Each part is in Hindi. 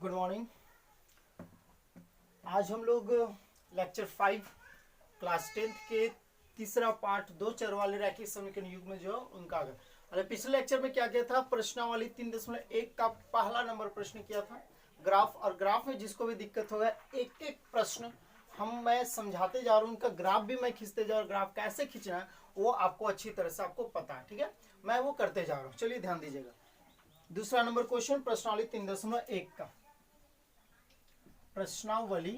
Good morning. आज हम लोग लेक्चर 5 क्लास 10th के तीसरा पार्ट दो चर वाले रैखिक समीकरण युग में जो उनका अरे पिछले लेक्चर में क्या किया था, प्रश्नावली 3.1 का पहला नंबर प्रश्न किया था ग्राफ। और ग्राफ में जिसको भी दिक्कत होगा एक एक प्रश्न मैं समझाते जा रहा हूँ, उनका ग्राफ भी मैं खींचते जा रहा हूँ। ग्राफ कैसे खींचना है वो आपको अच्छी तरह से आपको पता है, ठीक है। मैं वो करते जा रहा हूँ, चलिए ध्यान दीजिएगा। दूसरा नंबर क्वेश्चन प्रश्नावली 3.1 का, प्रश्नावली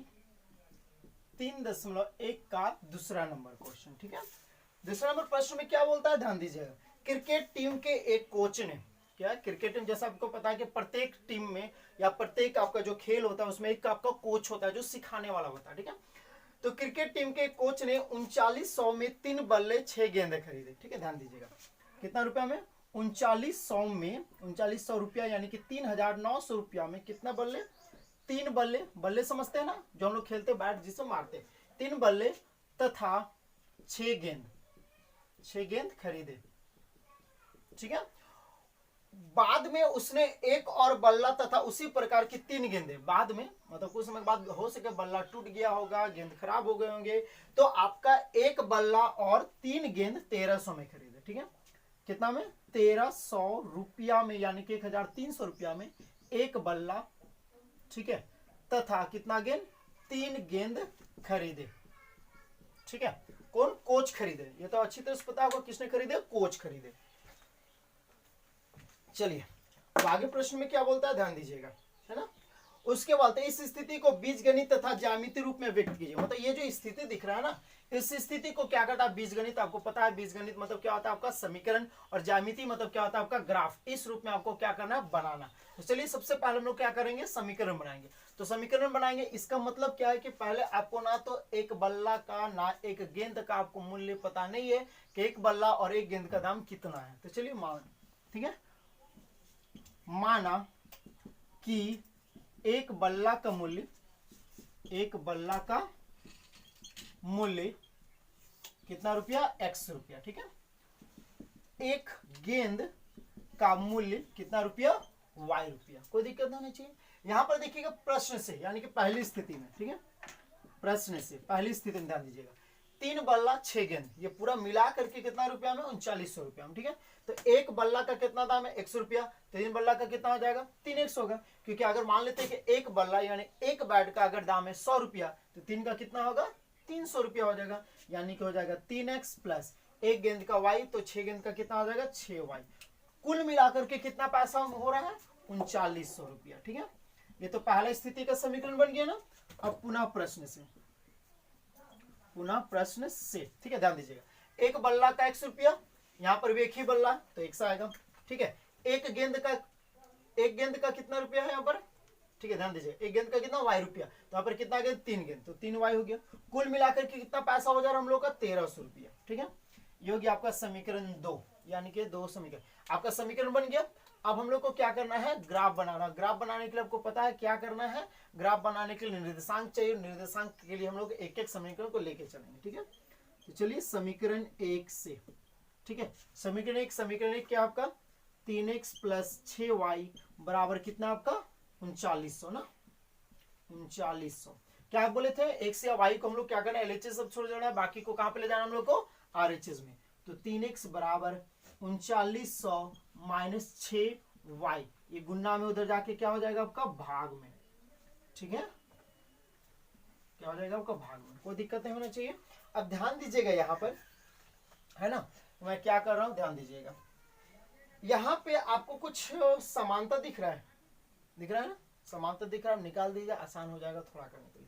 3.1 का दूसरा नंबर क्वेश्चन, ठीक है। दूसरा नंबर प्रश्न में क्या बोलता है, ध्यान दीजिएगा। क्रिकेट टीम के एक कोच ने, क्या क्रिकेट टीम, जैसा आपको पता है कि प्रत्येक टीम में या प्रत्येक आपका जो खेल होता है उसमें एक आपका कोच होता है जो सिखाने वाला होता है, ठीक है। तो क्रिकेट टीम के कोच ने 3900 में 3 बल्ले 6 गेंद खरीदे, ठीक है। ध्यान दीजिएगा कितना रुपया में, 3900 में 3900 रुपया यानी कि 3900 रुपया में कितना बल्ले, 3 बल्ले, बल्ले समझते हैं ना जो हम लोग खेलते बैट जिसे मारते, 3 बल्ले तथा 6 गेंद खरीदे, ठीक है। बाद में उसने एक और बल्ला तथा उसी प्रकार की 3 गेंदें, बाद में मतलब कुछ समय बाद हो सके बल्ला टूट गया होगा, गेंद खराब हो गए होंगे, तो आपका एक बल्ला और 3 गेंद 1300 में खरीदे, ठीक है। कितना में, 1300 रुपया में, यानी कि 1300 रुपया में एक बल्ला, ठीक है, तथा कितना गेंद, 3 गेंद खरीदे, ठीक है। कौन, कोच खरीदे। ये तो अच्छी तरह से पता होगा किसने खरीदे, कोच खरीदे। चलिए आगे प्रश्न में क्या बोलता है, ध्यान दीजिएगा, है ना। उसके बाद इस स्थिति को बीजगणित तथा ज्यामितीय रूप में व्यक्त कीजिए। मतलब ये जो स्थिति दिख रहा है ना, इस स्थिति को क्या करता है बीजगणित, आपको पता है बीजगणित मतलब क्या होता है आपका समीकरण, और ज्यामिति मतलब क्या होता है आपका ग्राफ। इस रूप में आपको क्या करना है, बनाना। तो चलिए सबसे पहले हम लोग क्या करेंगे, समीकरण बनाएंगे। तो समीकरण बनाएंगे, इसका मतलब क्या है कि पहले आपको ना तो एक बल्ला का ना एक गेंद का आपको मूल्य पता नहीं है कि एक बल्ला और एक गेंद का दाम कितना है। तो चलिए मान, ठीक है, माना कि एक बल्ला का मूल्य कितना रुपया, x रुपया, ठीक है। एक गेंद का मूल्य कितना रुपया, y रुपया। कोई दिक्कत नहीं चाहिए। यहां पर देखिएगा प्रश्न से, यानी कि पहली स्थिति में, ठीक है, प्रश्न से पहली स्थिति में ध्यान दीजिएगा। 3 बल्ला 6 गेंद, ये पूरा मिला करके कितना रुपया में, 3900 रुपया में, ठीक है। तो एक बल्ला का कितना दाम है, 100 रुपया। 3 बल्ला का कितना हो जाएगा, 3x होगा, क्योंकि अगर मान लेते हैं कि एक बल्ला यानी एक बैट का अगर दाम है 100 रुपया, तो 3 का कितना होगा, 300 रुपया हो जाएगा, यानी कि हो जाएगा 3x प्लस एक गेंद का y, तो 6 गेंद का कितना हो जाएगा, 6y। कुल मिलाकर के कितना पैसा हो रहा है, 3900 रुपया, ठीक है। ये तो पहला स्थिति का समीकरण बन गया ना। अब पुनः प्रश्न से, ठीक है, ध्यान दीजिएगा। एक बल्ला का 100 रुपया, यहां पर भी एक ही बल्ला तो 100 आएगा, ठीक है। एक गेंद का कितना रुपया है यहाँ पर, ठीक है, ध्यान दीजिए। एक गेंद का कितना, y रुपया, तो यहाँ पर कितना गेंद, 3 गेंद, तो 3y हो गया। कुल मिलाकर के कितना पैसा हो जा रहा है हम लोग का, 1300 रुपया, ठीक है। ये हो गया आपका समीकरण 2, यानी कि 2 समीकरण आपका समीकरण बन गया। अब हम लोग को क्या करना है, ग्राफ बनाना। ग्राफ बनाने के लिए आपको पता है क्या करना है, ग्राफ बनाने के लिए निर्देशांक चाहिए। निर्देशांक के लिए हम लोग एक एक समीकरण को लेके चलेंगे, ठीक है। तो चलिए समीकरण 1 से, ठीक है, समीकरण 1 क्या आपका, 3x प्लस 6y बराबर कितना आपका, 3900 ना, 3900। क्या आप बोले थे, x या y को हम लोग क्या करना है, LHS सब छोड़ जाना है, बाकी को कहां पे ले जाना हम लोग को, RHS में। तो 3x बराबर 3900 माइनस 6y, ये गुना में उधर जाके क्या हो जाएगा आपका, भाग में, ठीक है, क्या हो जाएगा आपका, भाग में। कोई दिक्कत नहीं होना चाहिए। अब ध्यान दीजिएगा यहां पर, है ना, मैं क्या कर रहा हूं, ध्यान दीजिएगा। यहां पे आपको कुछ समानता दिख रहा है ना, समानता दिख रहा है, निकाल दीजिए, आसान हो जाएगा थोड़ा करने के लिए।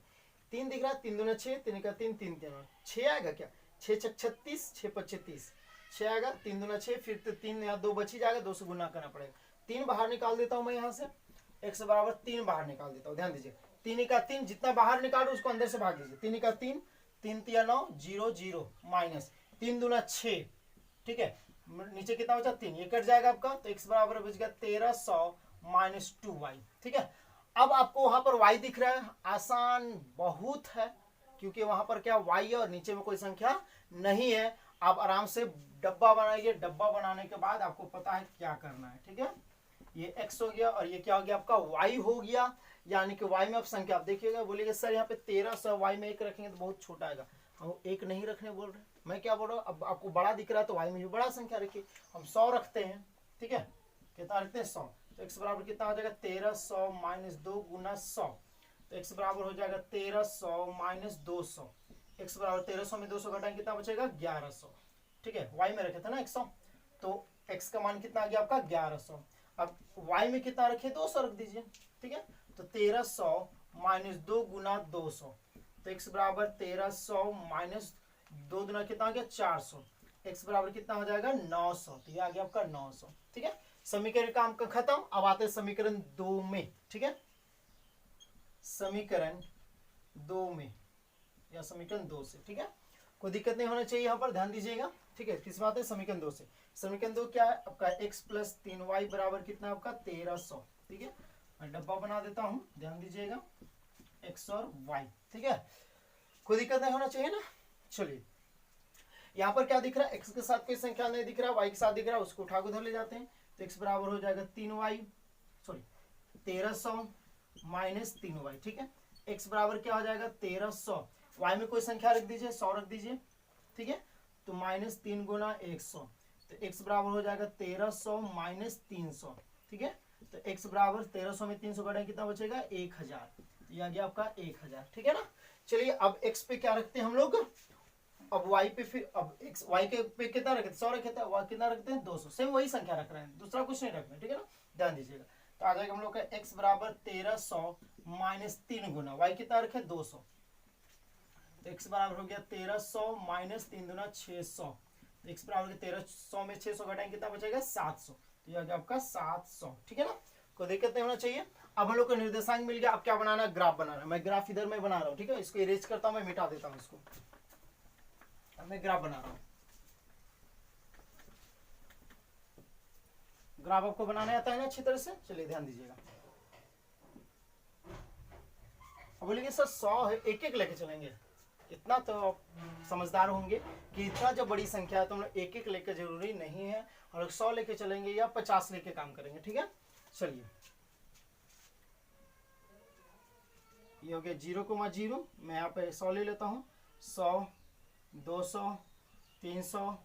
3 दिख रहा है, 3 दूना 6, 3 का 3, 3 3 6 आएगा क्या, 6 6 36, 6 5 30, 6 आएगा, 3 दूना 6, फिर तो 3 यहाँ 2 बची जाएगा, 2 से गुना करना पड़ेगा। 3 बाहर निकाल देता हूं मैं यहाँ से, x बराबर 3 बाहर निकाल देता हूँ। ध्यान दीजिए, 3 का 3 जितना बाहर निकालो उसको अंदर से भाग दीजिए। 3 का 3, 3 3 9 0 0 माइनस 3 दूना 6, ठीक है, नीचे कितना बचा, 3, ये कट जाएगा आपका, तो x बराबर बच गया 1300 माइनस 2y, ठीक है। अब आपको वहां पर y दिख रहा है, आसान बहुत है, क्योंकि वहां पर क्या y है और नीचे में कोई संख्या नहीं है। आप आराम से डब्बा बनाइए, डब्बा बनाने के बाद आपको पता है क्या करना है, ठीक है। ये x हो गया और ये क्या हो गया आपका y हो गया। यानी कि y में आप संख्या आप देखिएगा, बोलिएगा सर यहाँ पे 1300 y में 1 रखेंगे तो बहुत छोटा आएगा। हम 1 नहीं रखने बोल रहे, मैं क्या बोल रहा हूँ, अब आपको बड़ा दिख रहा है तो y में भी बड़ा संख्या रखिए। हम 100 रखते हैं, ठीक है, कितना रखते हैं 100, तो x बराबर कितना हो जाएगा 1300 माइनस 2 गुना 100, तो x बराबर हो जाएगा 1300 माइनस 200। x बराबर 1300 में 200 घटाएंगे कितना बचेगा 1100, ठीक है, y में रखे थे ना 100, तो x का मान कितना आ गया आपका 1100। अब y में कितना रखे 200 रख दीजिए, ठीक है, तो 1300 माइनस 2 गुना 200, तो x बराबर 1300 माइनस 2 गुना कितना आ गया 400, x बराबर कितना हो जाएगा 900, तो ये आ गया आपका 900, ठीक है। समीकरण काम का खत्म। अब आते हैं समीकरण 2 में, ठीक है, समीकरण 2 में या समीकरण 2 से, ठीक है, कोई दिक्कत नहीं होना चाहिए, यहाँ पर ध्यान दीजिएगा, ठीक है। किस बात है समीकरण 2 से, समीकरण 2 क्या है आपका x प्लस 3y बराबर कितना आपका 1300, ठीक है, मैं डब्बा बना देता हूँ, ध्यान दीजिएगा x और y, ठीक है, कोई दिक्कत नहीं होना चाहिए ना। चलिए यहाँ पर क्या दिख रहा है, x के साथ कोई संख्या नहीं दिख रहा, y के साथ दिख रहा है, उसको उठा के उधर ले जाते हैं, तो x बराबर हो जाएगा 3y, सॉरी 1300 माइनस 3y, ठीक है, x बराबर क्या हो जाएगा 1300, y में कोई संख्या रख दीजिए 100 रख दीजिए, ठीक है, तो माइनस 3 गुना 100, तो x बराबर हो जाएगा 1300 माइनस 300, ठीक है, तो x बराबर 1300 में 300 घटाएं कितना बचेगा 1000, ये आ गया आपका 1000, ठीक है ना। चलिए अब x पे क्या रखते हैं हम लोग, अब y पे फिर अब x y के पे कितना रखते हैं 100 रखते हैं, y कितना रखते हैं 200, सेम वही संख्या रख रहे हैं, दूसरा कुछ नहीं रख रहे हैं, ठीक है ना, ध्यान दीजिएगा। तो आ जाएगा हम लोग का x बराबर 1300 माइनस 3 गुना y कितना रखे 200, तो x बराबर हो गया 1300 माइनस 3 गुना 600, तो x बराबर 1300 में 600 घटाएंगे कितना बचेगा 700, तो ये आ गया आपका 700, ठीक है ना, कोई दिक्कत नहीं होना चाहिए। अब हम लोग को निर्देशांक मिल गया, अब क्या बनाना है ग्राफ बनाना है, मैं ग्राफ इधर मैं बना रहा हूँ, ठीक है, इसको इरेज करता हूँ, मैं मिटा देता हूँ इसको, मैं ग्राफ बना रहा हूँ। ग्राफ आपको बनाने आता है ना अच्छी तरह से, चलिए ध्यान दीजिएगा। अब बोलिए सर 100 है, एक एक लेके चलेंगे, इतना तो आप समझदार होंगे कि इतना जब बड़ी संख्या है तो हम लोग एक एक लेके जरूरी नहीं है, और 100 लेके चलेंगे या 50 लेके काम करेंगे, ठीक है। चलिए ये हो गया 0,0, मैं यहाँ पे 100 ले लेता हूँ, 100 200 300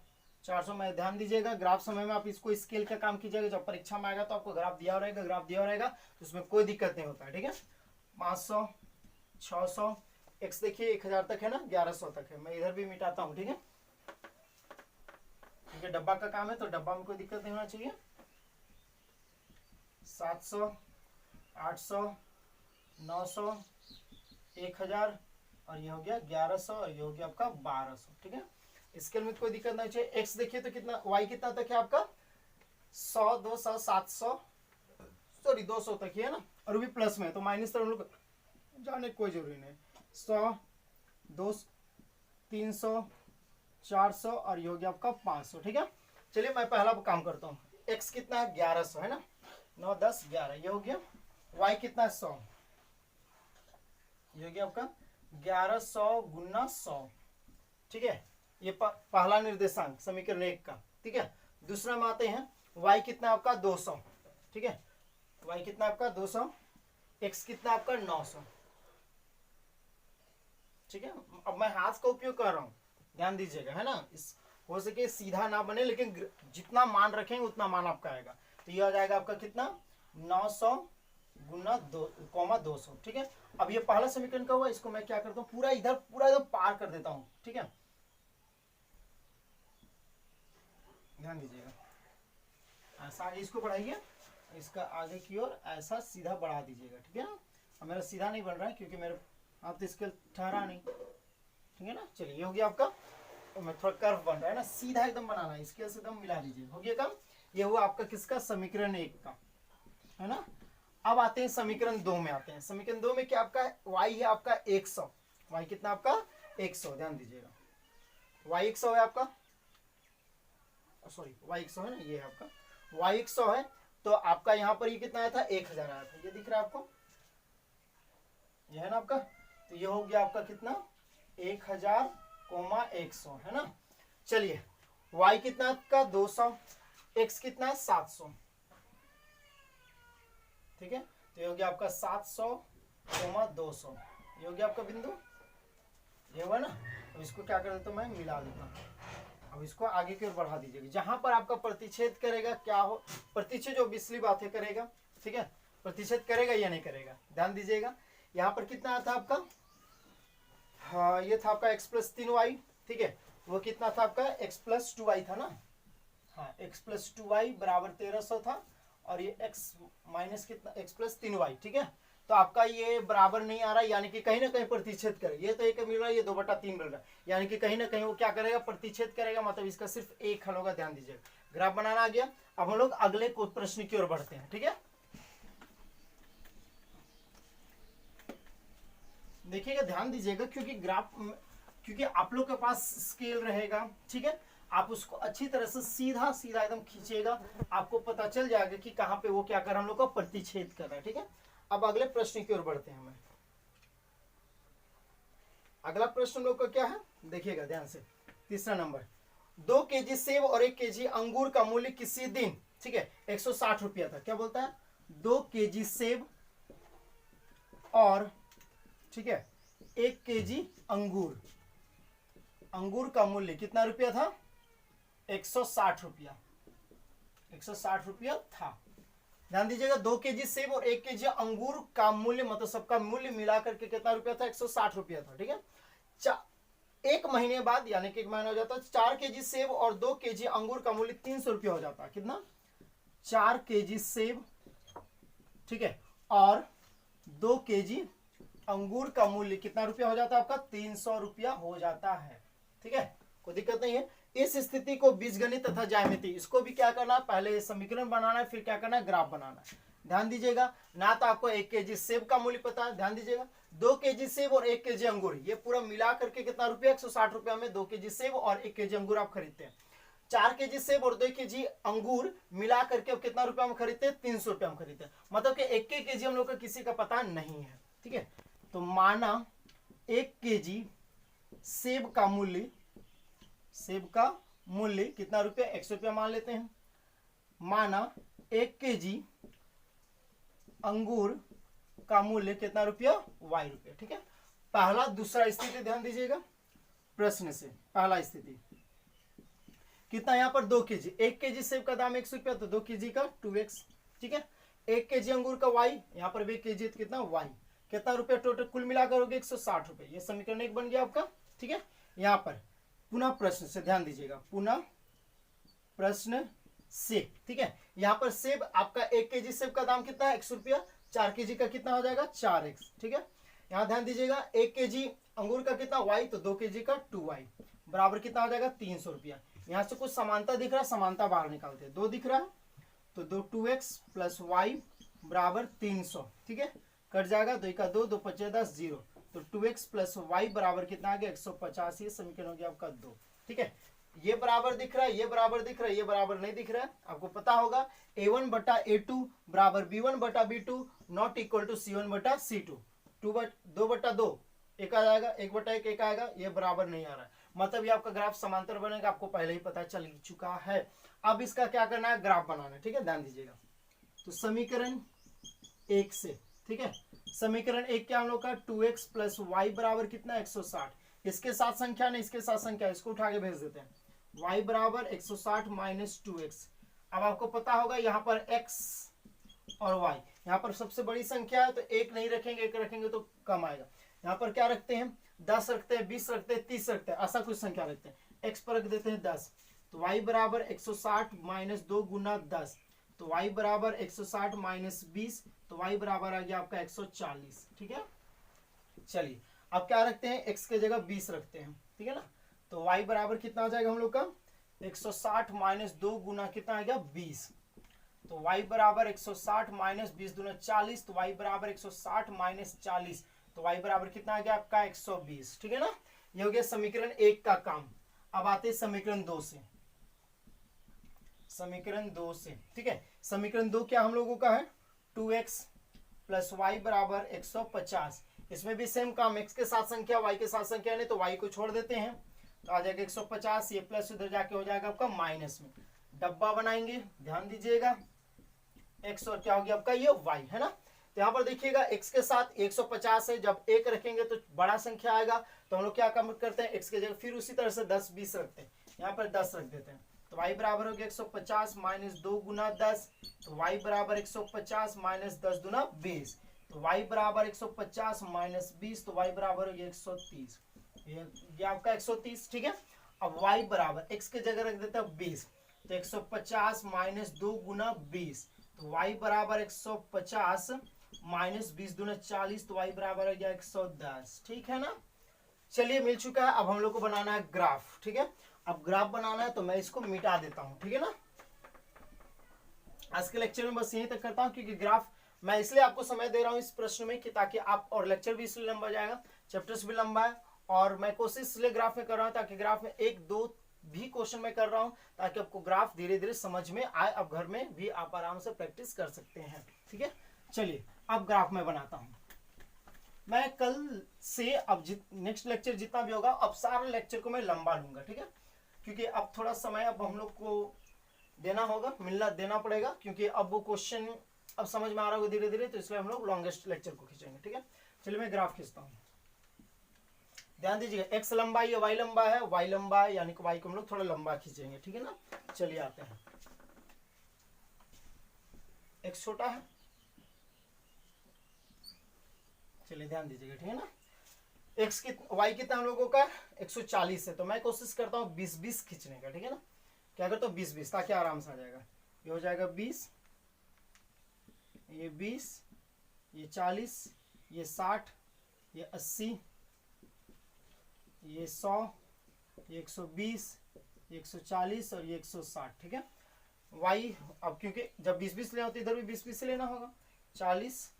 400, मैं ध्यान दीजिएगा ग्राफ समय में आप इसको स्केल का काम कीजिएगा, जब परीक्षा में आएगा तो आपको ग्राफ दिया रहेगा, ग्राफ दिया रहेगा तो उसमें कोई दिक्कत नहीं होता है, ठीक है। 500 600 x देखिए 1000 तक है ना, 1100 तक है, मैं इधर भी मिटाता हूँ, ठीक है, क्योंकि डब्बा का काम है तो डब्बा में कोई दिक्कत नहीं होना चाहिए। 700 800 900 1000 और ये हो गया 1100 और ये हो गया आपका 1200, ठीक है, स्केल में कोई दिक्कत नहीं चाहिए। x देखिए तो कितना, y कितना तक है आपका 100 200 700 सॉरी 200 तक ही है ना, और भी प्लस में है तो माइनस तो हम लोग जाने कोई जरूरी नहीं, 100 200 300 400 और ये हो गया आपका 500, ठीक है। चलिए मैं पहला काम करता हूँ, x कितना है 1100 है ना, 9 10 11 ये हो गया, y कितना है 100, ये हो गया आपका 1100 गुना 100, ठीक है, ये पहला निर्देशांक समीकरण 1 का, ठीक है। दूसरा में आते हैं, y कितना आपका 200, ठीक है, y कितना आपका 200, x कितना आपका 900, ठीक है। अब मैं हाथ का उपयोग कर रहा हूँ, ध्यान दीजिएगा, है ना, इस हो सके सीधा ना बने, लेकिन जितना मान रखेंगे उतना मान आपका आएगा, तो ये आ जाएगा आपका कितना 900 गुना 200, ठीक है। अब ये पहला समीकरण का हुआ, इसको मैं क्या करता हूँ पूरा एकदम पार कर देता हूँ, ठीक है, ध्यान दीजिएगा, ऐसा इसको बढ़ाइए, इसका आगे की ओर ऐसा सीधा बढ़ा दीजिएगा, ठीक है ना। अब मेरा सीधा नहीं बन रहा है क्योंकि मेरे आप तो स्केल ठहरा नहीं, ठीक है ना। चलिए ये हो गया आपका, मैं थोड़ा कर्व बन रहा है ना, सीधा एकदम बनाना है, स्केल से एकदम मिला दीजिए, हो गया काम। ये हुआ आपका किसका समीकरण 1 का, है ना। अब आते हैं समीकरण 2 में, आते हैं समीकरण 2 में क्या आपका y है आपका 100, y कितना आपका 100, ध्यान दीजिएगा, y 100 है आपका, सॉरी y 100 है ना, ये है आपका y 100 है, तो आपका यहाँ पर ये कितना आया था 1000 आया था, ये दिख रहा है आपको, ये है ना आपका, तो ये हो गया आपका कितना 1000,100 है ना। चलिए y कितना आपका 200, x कितना है 700, ठीक है। तो ये हो गया आपका 700,200, ये हो गया आपका बिंदु, ये हुआ ना। अब इसको क्या कर देता हूँ मैं, मिला देता हूँ। अब इसको आगे की ओर बढ़ा दीजिएगा, जहां पर आपका प्रतिच्छेद करेगा क्या हो, प्रतिच्छेद जो बिस्ली बातें करेगा, ठीक है, प्रतिच्छेद करेगा या नहीं करेगा, ध्यान दीजिएगा। यहाँ पर कितना था आपका, हाँ ये था आपका x + 3y, ठीक है, वो कितना था आपका x + 2y था ना, हाँ x + 2y बराबर 1300 था, और ये x माइनस कितना x + 3y, ठीक है। तो आपका ये बराबर नहीं आ रहा, यानी कि कहीं ना कहीं प्रतिच्छेद करेगा, ये तो एक मिल रहा है, ये 2/3 मिल रहा है, यानी कि कहीं ना कहीं वो क्या करेगा, प्रतिच्छेद करेगा, मतलब इसका सिर्फ एक हल होगा, ध्यान दीजिएगा। ग्राफ बनाना आ गया। अब हम लोग अगले प्रश्न की ओर बढ़ते हैं, ठीक है। देखिएगा, ध्यान दीजिएगा, क्योंकि आप लोग के पास स्केल रहेगा, ठीक है, आप उसको अच्छी तरह से सीधा सीधा एकदम खींचेगा, आपको पता चल जाएगा कि कहाँ पे वो क्या कर हम लोग का प्रतिच्छेद कर रहा है, ठीक है। अब अगले प्रश्न की ओर बढ़ते हैं हमें। अगला प्रश्न हम लोग का क्या है, देखिएगा ध्यान से, तीसरा नंबर, 2 केजी सेब और 1 केजी अंगूर का मूल्य किसी दिन, ठीक है, 160 रुपया था। क्या बोलता है, 2 केजी सेब और, ठीक है, 1 केजी अंगूर, अंगूर का मूल्य कितना रुपया था, 160 रुपया, 160 रुपया था। ध्यान दीजिएगा, 2 केजी सेब और 1 केजी अंगूर का मूल्य, मतलब सबका मूल्य मिलाकर के कितना रुपया था, 160 रुपया था, ठीक है। एक महीने बाद, यानी कि 1 महीना हो जाता है, 4 केजी सेब और 2 केजी अंगूर का मूल्य 300 रुपया हो जाता है। कितना, 4 केजी सेब, ठीक है, और 2 केजी अंगूर का मूल्य कितना रुपया हो जाता है आपका, 300 रुपया हो जाता है, ठीक है, कोई दिक्कत नहीं है। इस स्थिति को बीजगणित तथा ज्यामिति, इसको भी क्या करना है, पहले समीकरण बनाना है, फिर क्या करना है, ग्राफ बनाना है। ध्यान दीजिएगा, ना तो आपको 1 केजी सेब का मूल्य पता है, ध्यान दीजिएगा, 2 केजी सेब और 1 केजी अंगूर, ये पूरा मिला करके कितना रुपया, 160 रुपया में 2 केजी सेब और 1 केजी अंगूर आप खरीदते हैं। 4 केजी सेब और 2 केजी अंगूर मिला करके कितना रुपया हम खरीदते हैं, 300 रुपया हम खरीदते हैं, मतलब कि 1 केजी हम लोग का किसी का पता नहीं है, ठीक है। तो माना 1 केजी सेब का मूल्य, सेब का मूल्य कितना रुपया, 100 रुपया मान लेते हैं। माना 1 केजी अंगूर का मूल्य कितना रुपया, y रुपया, ठीक है। पहला दूसरा स्थिति ध्यान दीजिएगा, प्रश्न से पहला स्थिति कितना, यहाँ पर 2 केजी, 1 केजी सेब का दाम 100 रुपया, तो 2 केजी का 2x, ठीक है। 1 केजी अंगूर का y, यहाँ पर भी केजी तो कितना y, कितना रुपया टोटल कुल मिलाकर हो गया 160 रुपये, ये समीकरण 1 बन गया आपका, ठीक है। यहाँ पर पुनः प्रश्न से ध्यान दीजिएगा, पुनः प्रश्न से, ठीक है। यहाँ पर सेब आपका 1 केजी सेब का दाम कितना है, 100 रुपया, 4 केजी का कितना हो जाएगा, 4x, ठीक है। यहाँ ध्यान दीजिएगा, 1 केजी अंगूर का कितना y, तो 2 केजी का 2y बराबर कितना हो जाएगा, 300 रुपया। यहाँ से कुछ समानता दिख रहा है, समानता बाहर निकालते हैं, 2 दिख रहा है, तो 2x + y बराबर 300, ठीक है, कट जाएगा, 2 का 2, 2 × 5 = 10, 0, तो 2x + y बराबर कितना आ गया, 150, ये समीकरण हो गया आपका 2, ठीक है। ये बराबर दिख रहा है, ये बराबर दिख रहा है, ये बराबर नहीं दिख रहा है, आपको पता होगा a1/a2 बराबर b1/b2 not equal to c1/c2, 2/2 एक आ जाएगा, 1/1 एक आएगा, ये बराबर नहीं आ रहा है, मतलब ये आपका ग्राफ समांतर बनेगा, आपको पहले ही पता चल चुका है। अब इसका क्या करना है, ग्राफ बनाना है, ठीक है, ध्यान दीजिएगा। तो समीकरण 1 से, ठीक है, समीकरण 1 क्या हम लोग का, 2x + y बराबर कितना, 160, इसके साथ संख्या नहीं, इसके साथ संख्या, इसको उठा के भेज देते हैं, y बराबर 160 - 2x। अब आपको पता होगा यहाँ पर x और y, यहाँ पर सबसे बड़ी संख्या है तो 1 नहीं रखेंगे, 1 रखेंगे तो कम आएगा। यहाँ पर क्या रखते हैं, 10 रखते हैं, 20 रखते हैं, 30 रखते हैं, ऐसा कुछ संख्या रखते हैं, x पर रख देते हैं 10, तो y बराबर 160 - 2 × 10, तो y बराबर 160 - 20, तो y बराबर आ गया आपका 140, ठीक है। चलिए अब क्या रखते हैं, x के जगह 20 रखते हैं, ठीक है ना, तो y बराबर कितना हो जाएगा हम लोग का, 160 - 2 × कितना आ गया, 20, तो y बराबर 160 - 20 × 40, तो y बराबर 160 - 40, तो y बराबर कितना आ गया आपका, 120, ठीक है ना। ये हो गया समीकरण 1 का काम। अब आते हैं समीकरण 2 से, समीकरण 2 से, ठीक है। समीकरण 2 क्या हम लोगों का है, 2x + y बराबर 150, इसमें भी सेम काम, x के साथ संख्या, y के साथ संख्या, नहीं तो y को छोड़ देते हैं, तो आ जाएगा 150, ये प्लस उधर जाके हो जाएगा आपका माइनस में, डब्बा बनाएंगे, ध्यान दीजिएगा, x और क्या हो गया आपका ये y, है ना। तो यहाँ पर देखिएगा x के साथ 150 है, जब 1 रखेंगे तो बड़ा संख्या आएगा, तो हम लोग क्या काम करते हैं x के जगह फिर उसी तरह से 10 20 रखते हैं, यहाँ पर 10 रख देते हैं। तो y बराबर हो गया 150 माइनस 2 गुना 10, तो y बराबर 150 माइनस 10 गुना 20, तो y बराबर 150 माइनस 20, तो y बराबर हो गया 130, ये आपका 130, ठीक है। अब y बराबर x के जगह रख देते हैं 20, तो 150 माइनस 2 गुना 20, तो y बराबर 150 माइनस 20 दूना 40, तो y बराबर हो गया 110, ठीक है ना। चलिए मिल चुका है। अब हम लोग को बनाना है ग्राफ, ठीक है। अब ग्राफ बनाना है तो मैं इसको मिटा देता हूं, ठीक है ना। आज के लेक्चर में बस यहीं तक करता हूं, क्योंकि ग्राफ मैं इसलिए आपको समय दे रहा हूं इस प्रश्न में कि ताकि आप, और लेक्चर भी इसलिए लंबा जाएगा, चैप्टर्स भी लंबा है, और मैं कोशिश इसलिए ग्राफ में कर रहा हूं ताकि ग्राफ में 1-2 भी क्वेश्चन में कर रहा हूं, ताकि आपको ग्राफ धीरे धीरे समझ में आए। अब घर में भी आप आराम से प्रैक्टिस कर सकते हैं, ठीक है। चलिए अब ग्राफ में बनाता हूं। मैं कल से अब नेक्स्ट लेक्चर जितना भी होगा, अब सारे लेक्चर को मैं लंबा लूंगा, ठीक है, क्योंकि अब थोड़ा समय अब हम लोग को देना होगा, मिलना देना पड़ेगा, क्योंकि अब वो क्वेश्चन अब समझ में आ रहा होगा धीरे धीरे, तो इसलिए हम लोग लॉन्गेस्ट लेक्चर को खींचेंगे, ठीक है। चलिए मैं ग्राफ खींचता हूँ। ध्यान दीजिएगा, x लंबा है, y लंबा है, y लंबा है, यानी कि y को हम लोग थोड़ा लंबा खींचेंगे, ठीक है ना। चलिए आते हैं, x छोटा है, चलिए ध्यान दीजिएगा, ठीक है ना। x की y कितना हम लोगों का 140 है, तो मैं कोशिश करता हूँ 20-20 खींचने का, ठीक है ना। क्या करता हूँ 20-20, ताकि आराम से आ जाएगा। ये हो जाएगा 20, ये 20, ये 40, ये 60, ये 80, ये 100, ये 120, ये 140 और ये 160, ठीक है। y अब क्योंकि जब 20-20 लेना तो इधर भी 20-20 से लेना होगा, 40,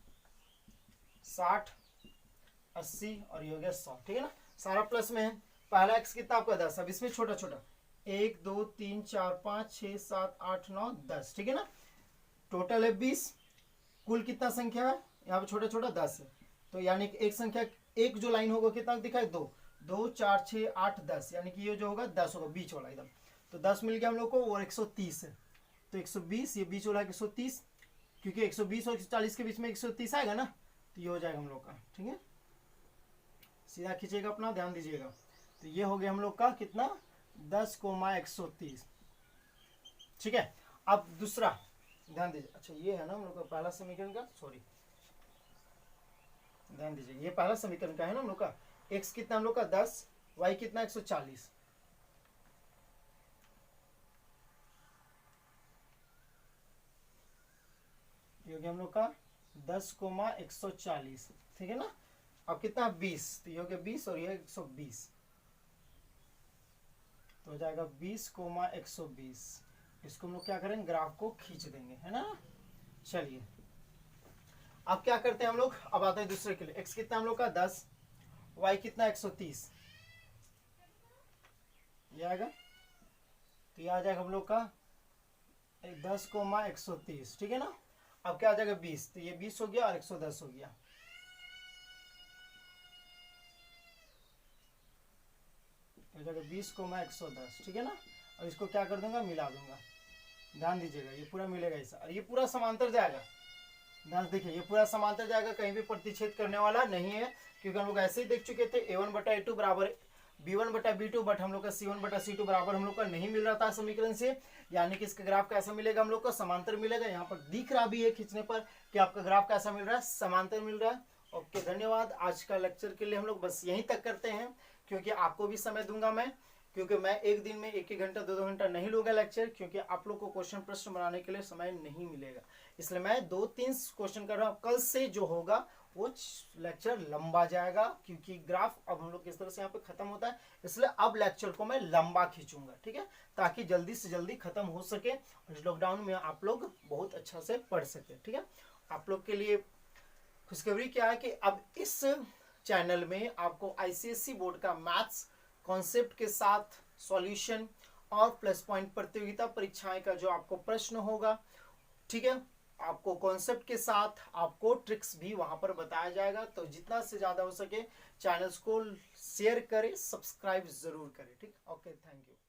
60, 80 और ये हो गया 100, ठीक है ना। सारा प्लस में है। पहला x कितना आपका 10, अब इसमें छोटा छोटा 1 2 3 4 5 6 7 8 9 10, ठीक है ना। टोटल है 20, कुल कितना संख्या है यहाँ पे छोटा छोटा 10 है, तो यानी कि एक संख्या, एक जो लाइन होगा कितना दिखाए 2 2 4 6 8 10, यानी कि ये जो होगा 10 होगा, बीच वाला एकदम, तो 10 मिल गया हम लोग को, और 130 है, तो 120, ये बीच वाला 130, क्योंकि 120 और 140 के बीच में 130 आएगा ना, तो ये हो जाएगा हम लोग का, ठीक है। सीधा खींचेगा अपना, ध्यान दीजिएगा, तो ये हो गया हम लोग का कितना 10,130, ठीक है। अब दूसरा ध्यान दीजिए, अच्छा ये है ना हम लोग का पहला समीकरण का, सॉरी ध्यान दीजिए, ये पहला समीकरण का है ना हम लोग का। x कितना हम लोग का 10, y कितना 140, ये हो गया हम लोग का 10,140, ठीक है ना। अब कितना 20, तो ये हो गया 20 और ये 120, तो हो जाएगा 20,120। इसको हम लोग क्या करेंगे, ग्राफ को खींच देंगे, है ना। चलिए अब क्या करते हैं हम लोग, अब आते हैं दूसरे के लिए। x कितना हम लोग का 10, y कितना 130, ये आएगा, तो ये आ जाएगा हम लोग का 10,130, ठीक है ना। अब क्या आ जाएगा 20, तो ये 20 हो गया और 110 हो गया, हो जाएगा 20,110, ठीक है ना। और इसको क्या कर दूंगा, मिला दूंगा, ध्यान दीजिएगा, ये पूरा मिलेगा ऐसा, और ये पूरा समांतर जाएगा, ध्यान देखिए, ये पूरा समांतर जाएगा, कहीं भी प्रतिच्छेद करने वाला नहीं है, क्योंकि हम लोग ऐसे ही देख चुके थे a1/a2 बराबर b1/b2, बट हम लोग का c1/c2 बराबर हम लोग का नहीं मिल रहा था समीकरण से, यानी कि इसका ग्राफ कैसा मिलेगा हम लोग का, समांतर मिलेगा। यहाँ पर दिख रहा भी है खींचने पर कि आपका ग्राफ कैसा मिल रहा है, समांतर मिल रहा है। ओके, धन्यवाद। आज का लेक्चर के लिए हम लोग बस यहीं तक करते हैं, क्योंकि आपको भी समय दूंगा मैं, क्योंकि मैं एक दिन में 1-1 घंटा 2-2 घंटा नहीं लूंगा लेक्चर, क्योंकि आप लोग को क्वेश्चन प्रश्न बनाने के लिए समय नहीं मिलेगा, इसलिए मैं 2-3 क्वेश्चन कर रहा हूँ। कल से जो होगा वो लेक्चर लंबा जाएगा, क्योंकि ग्राफ अब हम लोग किस तरह से यहाँ पे खत्म होता है, इसलिए अब लेक्चर को मैं लंबा खींचूंगा, ठीक है, ताकि जल्दी से जल्दी खत्म हो सके और इस लॉकडाउन में आप लोग बहुत अच्छा से पढ़ सके, ठीक है। आप लोग के लिए खुशखबरी क्या है कि अब इस चैनल में आपको ICSE बोर्ड का मैथ्स कॉन्सेप्ट के साथ सॉल्यूशन और प्लस पॉइंट प्रतियोगिता परीक्षाएं का जो आपको प्रश्न होगा, ठीक है, आपको कॉन्सेप्ट के साथ आपको ट्रिक्स भी वहां पर बताया जाएगा। तो जितना से ज्यादा हो सके चैनल्स को शेयर करें, सब्सक्राइब जरूर करें, ठीक। Okay, thank you.